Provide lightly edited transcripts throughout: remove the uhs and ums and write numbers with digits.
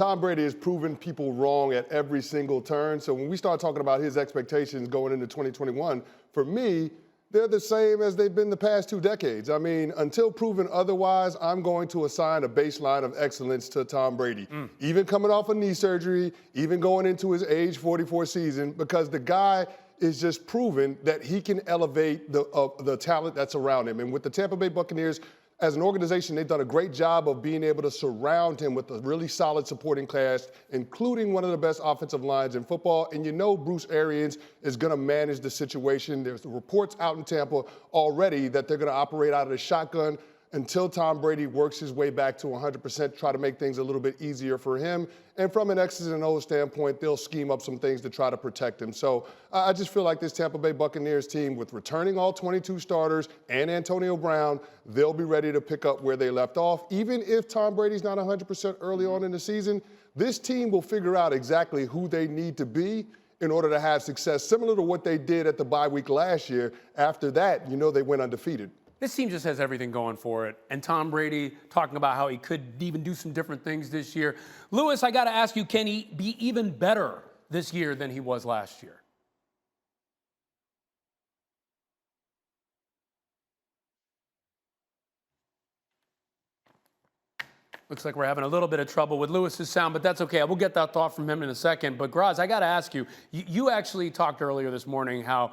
Tom Brady has proven people wrong at every single turn. So when we start talking about his expectations going into 2021, for me, they're the same as they've been the past 2 decades. I mean, until proven otherwise, I'm going to assign a baseline of excellence to Tom Brady. Even coming off a knee surgery, even going into his age 44 season, because the guy is just proven that he can elevate the talent that's around him. And with the Tampa Bay Buccaneers, as an organization, they've done a great job of being able to surround him with a really solid supporting cast, including one of the best offensive lines in football. And you know Bruce Arians is going to manage the situation. There's reports out in Tampa already that they're going to operate out of the shotgun until Tom Brady works his way back to 100%, try to make things a little bit easier for him. And from an X's and O's standpoint, they'll scheme up some things to try to protect him. So I just feel like this Tampa Bay Buccaneers team, with returning all 22 starters and Antonio Brown, they'll be ready to pick up where they left off. Even if Tom Brady's not 100% early on in the season, this team will figure out exactly who they need to be in order to have success, similar to what they did at the bye week last year. After that, you know they went undefeated. This team just has everything going for it. And Tom Brady talking about how he could even do some different things this year. Louis, I got to ask you, can he be even better this year than he was last year? Looks like we're having a little bit of trouble with Lewis's sound, but that's okay. We'll get that thought from him in a second. But Graz, I got to ask you, you actually talked earlier this morning how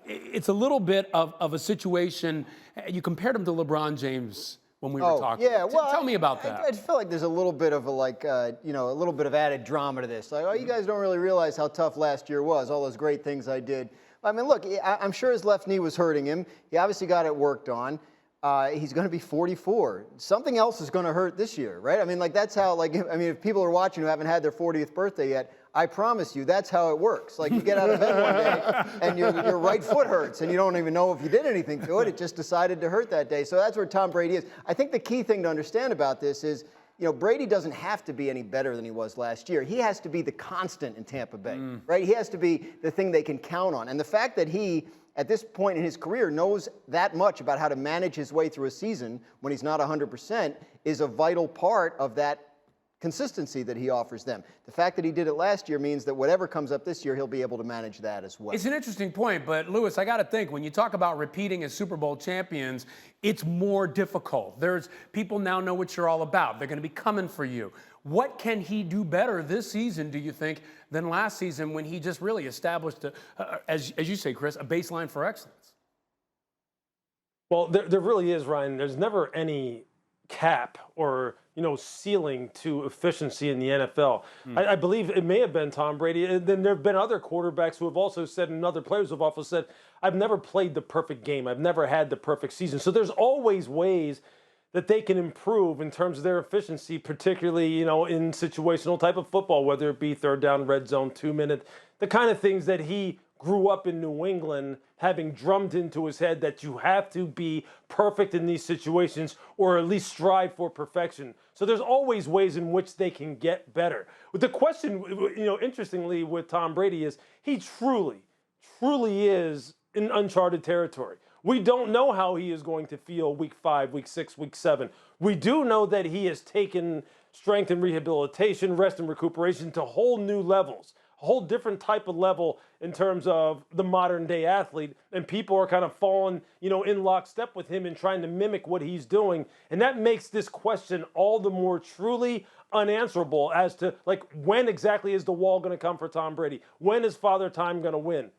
it's a little bit of a situation. You compared him to LeBron James when we were talking. Yeah, well, tell me about that. I feel like there's a little bit of a little bit of added drama to this. Like, oh, you guys don't really realize how tough last year was, all those great things I did. I mean, look, I'm sure his left knee was hurting him. He obviously got it worked on. He's going to be 44. Something else is going to hurt this year, right? I mean, like, that's how, like, I mean, if people are watching who haven't had their 40th birthday yet, I promise you that's how it works. Like, you get out of bed one day and your right foot hurts and you don't even know if you did anything to it. It just decided to hurt that day. So that's where Tom Brady is. I think the key thing to understand about this is, you know, Brady doesn't have to be any better than he was last year. He has to be the constant in Tampa Bay, right? He has to be the thing they can count on. And the fact that he, at this point in his career, knows that much about how to manage his way through a season when he's not 100% is a vital part of that consistency that he offers them. The fact that he did it last year means that whatever comes up this year, he'll be able to manage that as well. It's an interesting point, but Louis, I got to think, when you talk about repeating as Super Bowl champions, it's more difficult. There's people now know what you're all about. They're going to be coming for you. What can he do better this season, do you think, than last season when he just really established, as you say, Chris, a baseline for excellence? Well, there really is, Ryan. There's never any cap or, you know, ceiling to efficiency in the NFL. I believe it may have been Tom Brady. And then there have been other quarterbacks who have also said, and other players who have also said, I've never played the perfect game. I've never had the perfect season. So there's always ways that they can improve in terms of their efficiency, particularly, you know, in situational type of football, whether it be third down, red zone, 2-minute, the kind of things that he grew up in New England having drummed into his head that you have to be perfect in these situations or at least strive for perfection. So there's always ways in which they can get better. But the question, you know, interestingly with Tom Brady is he truly is in uncharted territory. We don't know how he is going to feel week 5, week 6, week 7. We do know that he has taken strength and rehabilitation, rest and recuperation to whole new levels, a whole different type of level in terms of the modern day athlete. And people are kind of falling, you know, in lockstep with him and trying to mimic what he's doing. And that makes this question all the more truly unanswerable as to, like, when exactly is the wall going to come for Tom Brady? When is Father Time going to win?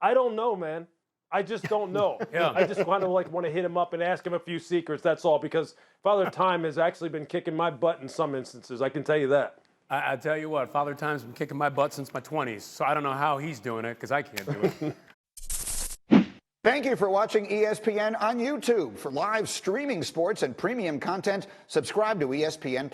I don't know, man. I just don't know. I just kind of want to hit him up and ask him a few secrets, that's all, because Father Time has actually been kicking my butt in some instances, I can tell you that. I tell you what, Father Time's been kicking my butt since my 20s, so I don't know how he's doing it, because I can't do it. Thank you for watching ESPN on YouTube. For live streaming sports and premium content, subscribe to ESPN+.